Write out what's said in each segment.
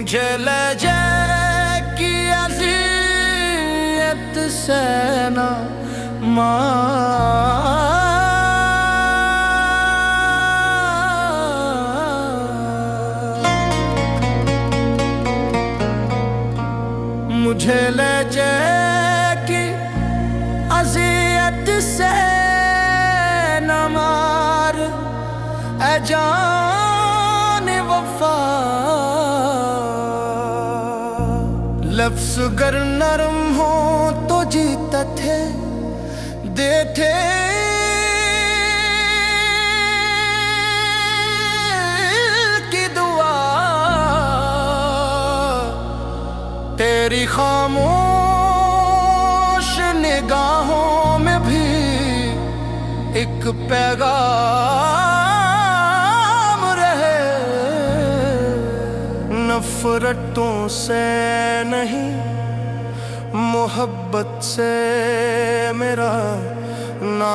मुझे ले जाए कि अज़ियत से न मुझे ले जाए कि अज़ियत से न मार ऐ जान वफा। लफ्ज़ गर नरम हो तो जीता थे देते की दुआ। तेरी खामोश निगाहों में भी एक पैगाम रहे। नफरतों से नहीं मोहब्बत से मेरा नाम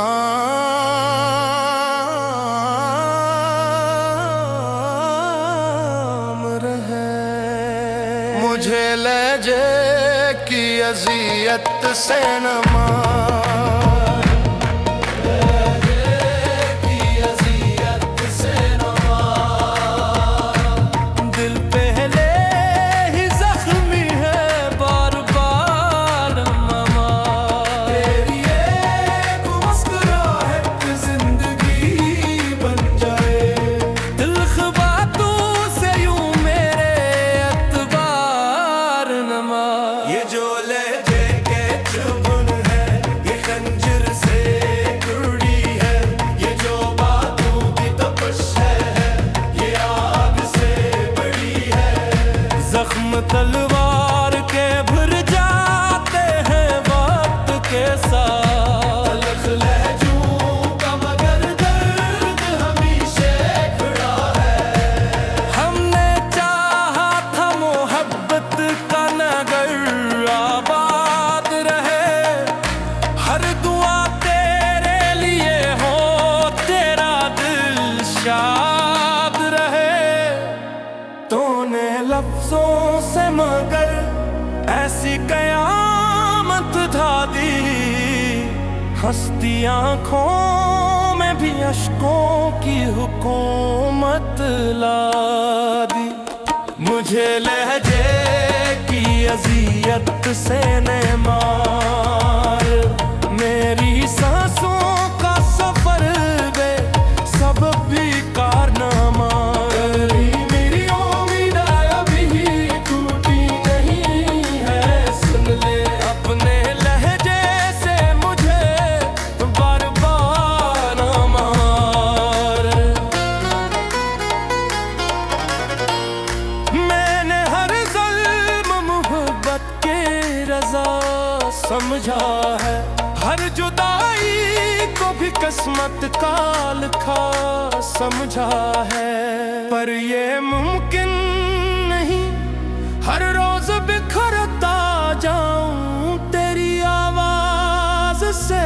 रहे। मुझे ले जाए कि अज़ियत से न मार। तलवार के भर जाते हैं वक्त के साथ। तलख लहजों का मगर दर्द हमेशा खड़ा है। हमने चाहा था मोहब्बत का नगर आबाद रहे। हर दुआ तेरे लिए हो तेरा दिल शाद रहे। तूने लफ्जों से मगर ऐसी कयामत ढा दी। हंसती आंखों में भी अश्कों की हुकूमत ला दी। मुझे लहजे की अज़ियत से न मार। मेरी सांसों का सफर बे सबब भी कारनामा। समझा है हर जुदाई को भी किस्मत का लिखा समझा है। पर ये मुमकिन नहीं हर रोज बिखरता जाऊं तेरी आवाज से।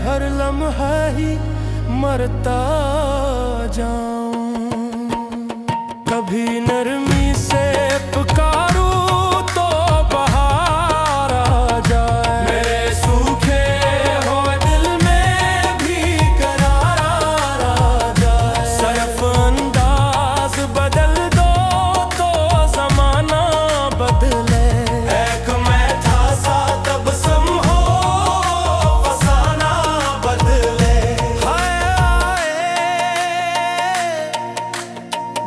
हर लम्हा ही मरता जाऊं। कभी नरमी से पुकारूं तो बहार आ जाए। मेरे सूखे हुए दिल में भी करार आ जाए। सरफ अंदाज बदल दो तो ज़माना बदले। एक मैं था सा तब हो फसाना बदले। हाय हाय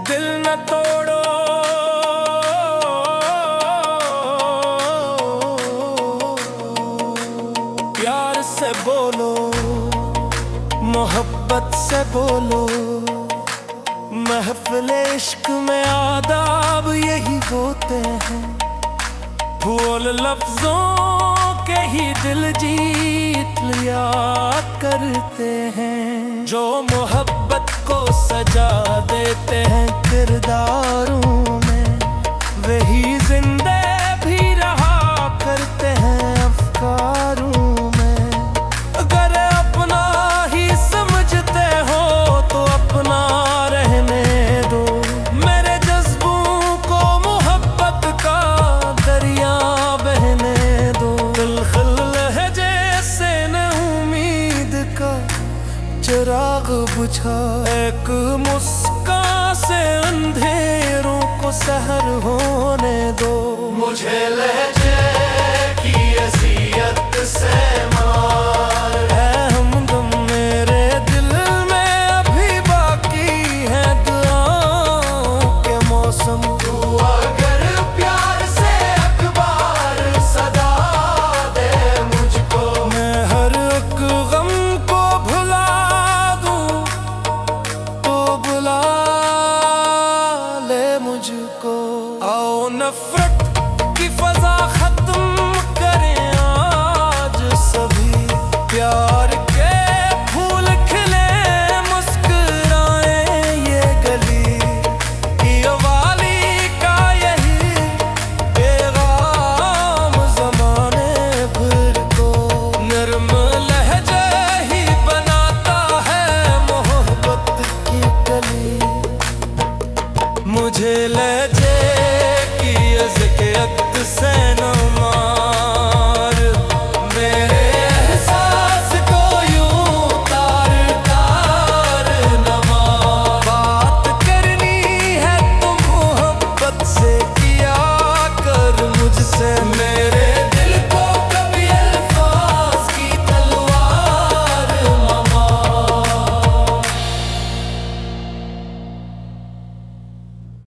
दिल न तोड़ो प्यार से बोलो मोहब्बत से बोलो। महफिल इश्क में आदाब यही होते हैं। बोल लफ्जों के ही दिल जीत लिया करते हैं। जो मोहब्बत को सजा देते हैं किरदारों में वही जिंदे भी रहा करते हैं अफकारों में। अगर अपना ही समझते हो तो अपना रहने दो। मेरे जज्बों को मोहब्बत चिराग बुझा, एक मुस्कान से अंधेरों को सहर होने दो। मुझे लहजे की अज़ियत से मार है हमदम, मेरे दिल में अभी बाकी है दुआओं के मौसम। तू अगर प्यार से अखबार सदा दे मुझको, मैं हर एक गम को भुला दूं, तो बुला ले मुझको। आओ नफरत